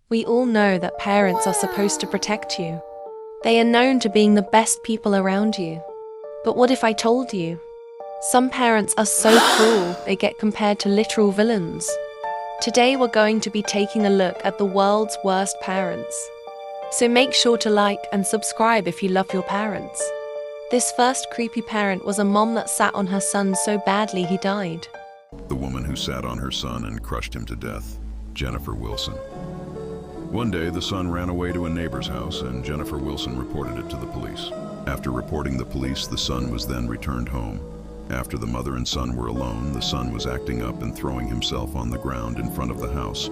We all know that parents are supposed to protect you. They are known to being the best people around you. But what if I told you? Some parents are so cruel, they get compared to literal villains. Today we're going to be taking a look at the world's worst parents. So make sure to like and subscribe if you love your parents. This first creepy parent was a mom that sat on her son so badly he died. The woman who sat on her son and crushed him to death, Jennifer Wilson. One day, the son ran away to a neighbor's house and Jennifer Wilson reported it to the police. After reporting the police, the son was then returned home. After the mother and son were alone, the son was acting up and throwing himself on the ground in front of the house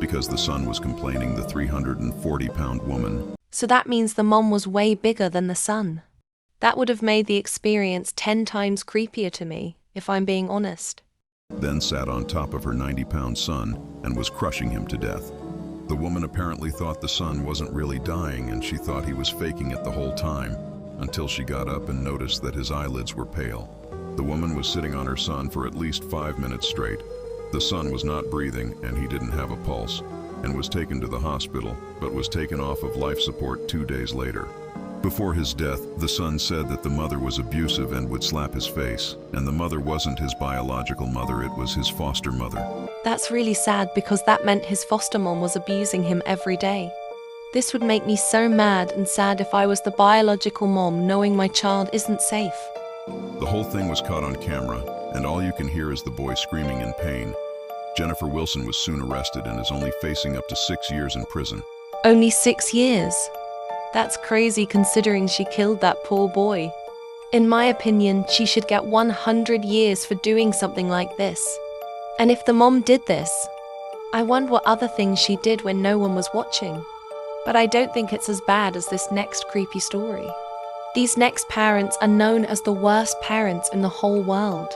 because the son was complaining the 340-pound woman. So that means the mom was way bigger than the son. That would have made the experience 10 times creepier to me, if I'm being honest. Then sat on top of her 90-pound son and was crushing him to death. The woman apparently thought the son wasn't really dying and she thought he was faking it the whole time until she got up and noticed that his eyelids were pale. The woman was sitting on her son for at least 5 minutes straight. The son was not breathing and he didn't have a pulse and was taken to the hospital but was taken off of life support 2 days later. Before his death, the son said that the mother was abusive and would slap his face, and the mother wasn't his biological mother, it was his foster mother. That's really sad because that meant his foster mom was abusing him every day. This would make me so mad and sad if I was the biological mom knowing my child isn't safe. The whole thing was caught on camera, and all you can hear is the boy screaming in pain. Jennifer Wilson was soon arrested and is only facing up to 6 years in prison. Only 6 years? That's crazy considering she killed that poor boy. In my opinion, she should get 100 years for doing something like this. And if the mom did this, I wonder what other things she did when no one was watching. But I don't think it's as bad as this next creepy story. These next parents are known as the worst parents in the whole world.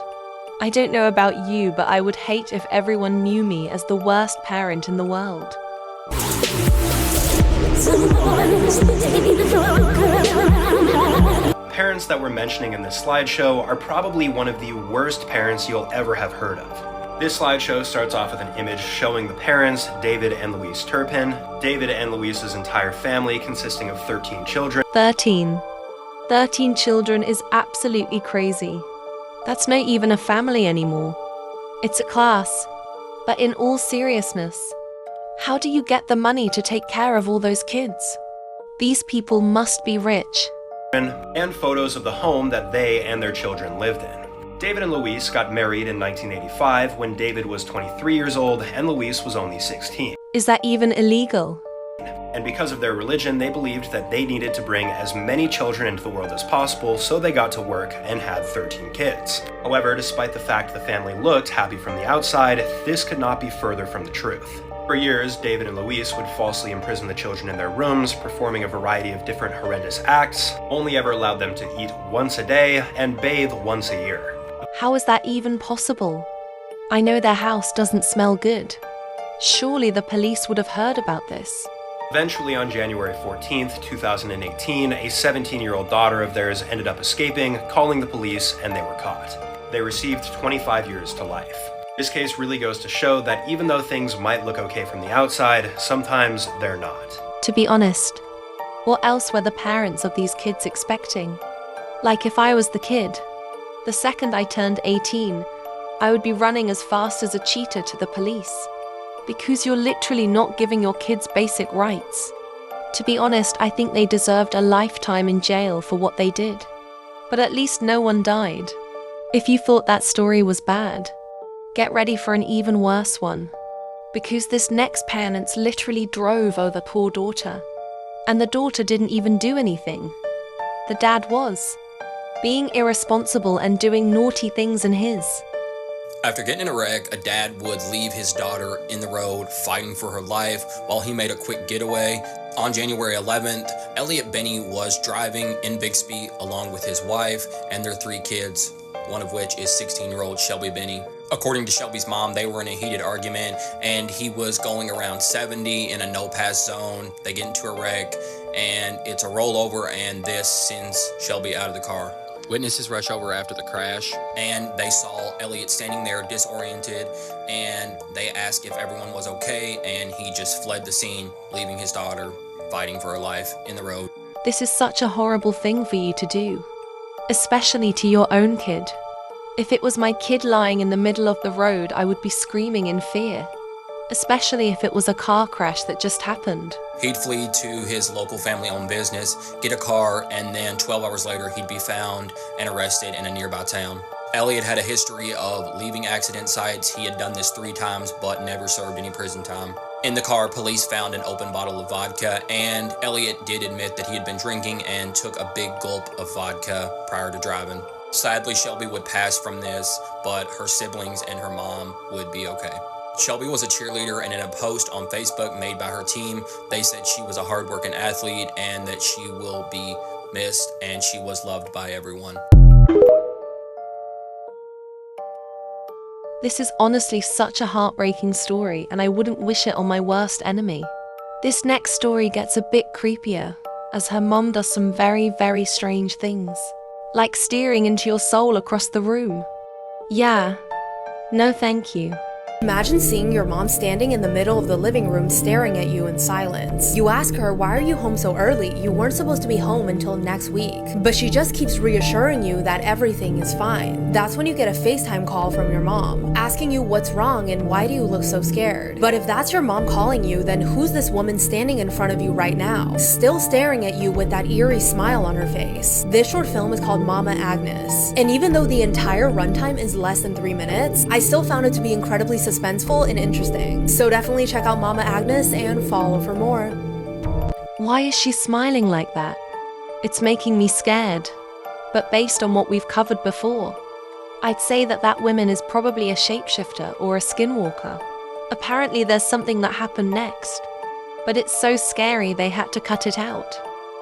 I don't know about you, but I would hate if everyone knew me as the worst parent in the world. Parents that we're mentioning in this slideshow are probably one of the worst parents you'll ever have heard of. This slideshow starts off with an image showing the parents, David and Louise Turpin. David and Louise's entire family consisting of 13 children. 13 children is absolutely crazy. That's not even a family anymore. It's a class. But in all seriousness, how do you get the money to take care of all those kids? These people must be rich. And photos of the home that they and their children lived in. David and Louise got married in 1985 when David was 23 years old and Louise was only 16. Is that even illegal? And because of their religion, they believed that they needed to bring as many children into the world as possible, so they got to work and had 13 kids. However, despite the fact the family looked happy from the outside, this could not be further from the truth. For years, David and Louise would falsely imprison the children in their rooms, performing a variety of different horrendous acts, only ever allowed them to eat once a day and bathe once a year. How is that even possible? I know their house doesn't smell good. Surely the police would have heard about this. Eventually, on January 14th, 2018, a 17-year-old daughter of theirs ended up escaping, calling the police, and they were caught. They received 25 years to life. This case really goes to show that even though things might look okay from the outside, sometimes they're not. To be honest, what else were the parents of these kids expecting? Like if I was the kid, the second I turned 18, I would be running as fast as a cheetah to the police. Because you're literally not giving your kids basic rights. To be honest, I think they deserved a lifetime in jail for what they did. But at least no one died. If you thought that story was bad, get ready for an even worse one. Because this next parent literally drove over the poor daughter. And the daughter didn't even do anything. The dad was being irresponsible and doing naughty things in his. After getting in a wreck, a dad would leave his daughter in the road fighting for her life while he made a quick getaway. On January 11th, Elliot Benny was driving in Bixby along with his wife and their 3 kids, one of which is 16-year-old Shelby Benny. According to Shelby's mom, they were in a heated argument and he was going around 70 in a no-pass zone. They get into a wreck and it's a rollover and this sends Shelby out of the car. Witnesses rush over after the crash, and they saw Elliot standing there disoriented, and they asked if everyone was okay, and he just fled the scene, leaving his daughter fighting for her life in the road. This is such a horrible thing for you to do, especially to your own kid. If it was my kid lying in the middle of the road, I would be screaming in fear, especially if it was a car crash that just happened. He'd flee to his local family-owned business, get a car, and then 12 hours later he'd be found and arrested in a nearby town. Elliot had a history of leaving accident sites. He had done this 3 times but never served any prison time. In the car, police found an open bottle of vodka, and Elliot did admit that he had been drinking and took a big gulp of vodka prior to driving. Sadly, Shelby would pass from this, but her siblings and her mom would be okay. Shelby was a cheerleader, and in a post on Facebook made by her team, they said she was a hardworking athlete and that she will be missed and she was loved by everyone. This is honestly such a heartbreaking story, and I wouldn't wish it on my worst enemy. This next story gets a bit creepier, as her mom does some very, very strange things, like steering into your soul across the room. Yeah, no thank you. Imagine seeing your mom standing in the middle of the living room staring at you in silence. You ask her, why are you home so early? You weren't supposed to be home until next week. But she just keeps reassuring you that everything is fine. That's when you get a FaceTime call from your mom, asking you what's wrong and why do you look so scared. But if that's your mom calling you, then who's this woman standing in front of you right now, still staring at you with that eerie smile on her face? This short film is called Mama Agnes. And even though the entire runtime is less than 3 minutes, I still found it to be incredibly suspenseful and interesting. So definitely check out Mama Agnes and follow for more. Why is she smiling like that? It's making me scared. But based on what we've covered before, I'd say that woman is probably a shapeshifter or a skinwalker. Apparently there's something that happened next, but it's so scary they had to cut it out.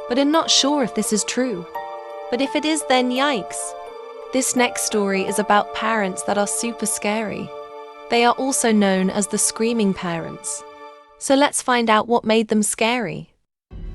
But I'm not sure if this is true. But if it is, then yikes. This next story is about parents that are super scary. They are also known as the screaming parents. So let's find out what made them scary.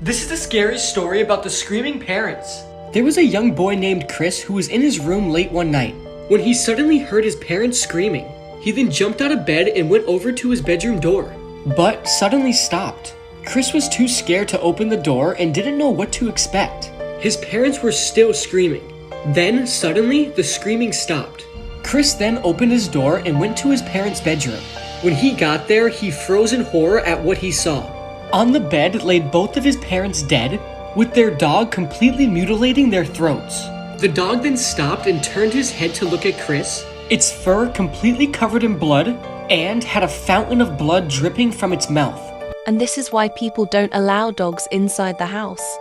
This is the scariest story about the screaming parents. There was a young boy named Chris who was in his room late one night when he suddenly heard his parents screaming. He then jumped out of bed and went over to his bedroom door, but suddenly stopped. Chris was too scared to open the door and didn't know what to expect. His parents were still screaming. Then suddenly the screaming stopped. Chris then opened his door and went to his parents' bedroom. When he got there, he froze in horror at what he saw. On the bed laid both of his parents dead, with their dog completely mutilating their throats. The dog then stopped and turned his head to look at Chris. Its fur completely covered in blood and had a fountain of blood dripping from its mouth. And this is why people don't allow dogs inside the house.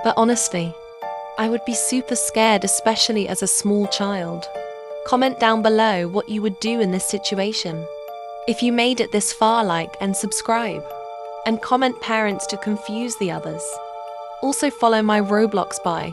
But honestly, I would be super scared, especially as a small child. Comment down below what you would do in this situation. If you made it this far, like and subscribe. And comment parents to confuse the others. Also follow my Roblox bio.